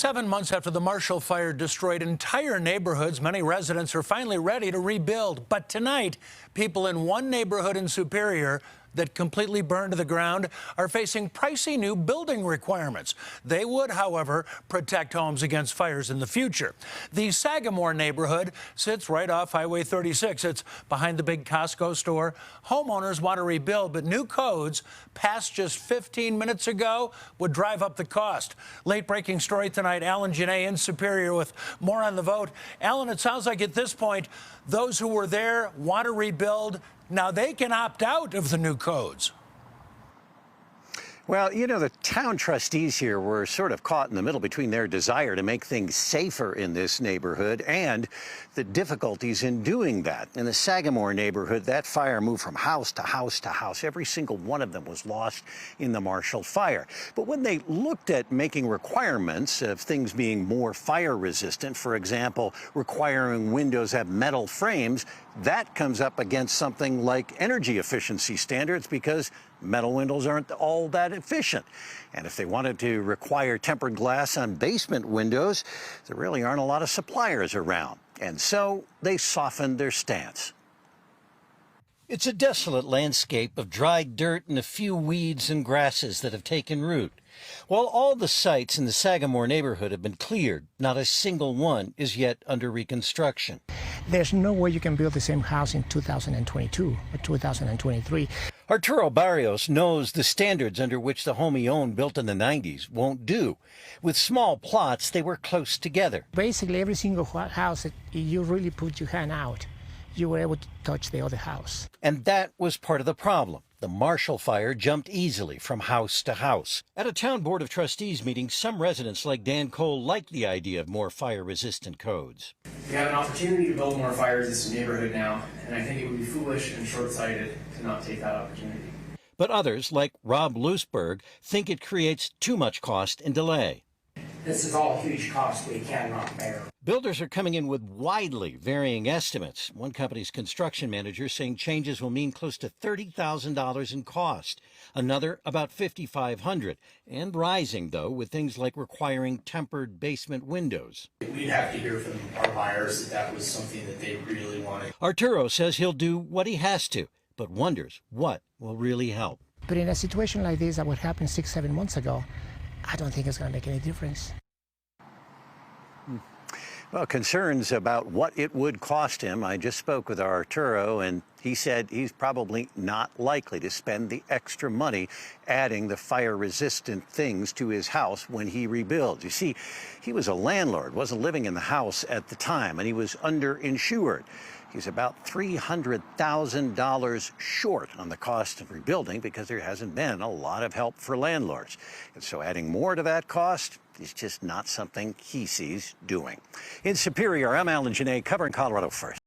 7 months after the Marshall Fire destroyed entire neighborhoods, many residents are finally ready to rebuild. But tonight, people in one neighborhood in Superior that completely burned to the ground are facing pricey new building requirements. They would, however, protect homes against fires in the future. The Sagamore neighborhood sits right off Highway 36. It's behind the big Costco store. Homeowners want to rebuild, but new codes passed just 15 minutes ago would drive up the cost. Late breaking story tonight. Alan Janae in Superior with more on the vote. Alan, it sounds like at this point, those who were there want to rebuild. Now they can opt out of the new codes. Well, you know, the town trustees here were sort of caught in the middle between their desire to make things safer in this neighborhood and the difficulties in doing that. In the Sagamore neighborhood, that fire moved from house to house to house. Every single one of them was lost in the Marshall Fire. But when they looked at making requirements of things being more fire resistant, for example, requiring windows have metal frames, that comes up against something like energy efficiency standards because metal windows aren't all that efficient. And if they wanted to require tempered glass on basement windows, there really aren't a lot of suppliers around. And so they softened their stance. It's a desolate landscape of dried dirt and a few weeds and grasses that have taken root. While all the sites in the Sagamore neighborhood have been cleared, not a single one is yet under reconstruction. There's no way you can build the same house in 2022 or 2023. Arturo Barrios knows the standards under which the home he owned built in the 90s won't do. With small plots, they were close together. Basically, every single house, you really put your hand out, you were able to touch the other house. And that was part of the problem. The Marshall Fire jumped easily from house to house. At a town board of trustees meeting, some residents like Dan Cole liked the idea of more fire-resistant codes. We have an opportunity to build more fire-resistant neighborhood now, and I think it would be foolish and short-sighted to not take that opportunity. But others, like Rob Loosberg, think it creates too much cost and delay. This is all huge cost we cannot bear. Builders are coming in with widely varying estimates. One company's construction manager saying changes will mean close to $30,000 in cost. Another about $5,500, and rising, though, with things like requiring tempered basement windows. We'd have to hear from our buyers that that was something that they really wanted. Arturo says he'll do what he has to, but wonders what will really help. But in a situation like this that would happen 6-7 months ago, I don't think it's going to make any difference. Well, concerns about what it would cost him. I just spoke with Arturo, and he said he's probably not likely to spend the extra money adding the fire-resistant things to his house when he rebuilds. You see, he was a landlord, wasn't living in the house at the time, and he was underinsured. He's about $300,000 short on the cost of rebuilding because there hasn't been a lot of help for landlords. And so adding more to that cost is just not something he sees doing. In Superior, I'm Alan Janae, covering Colorado First.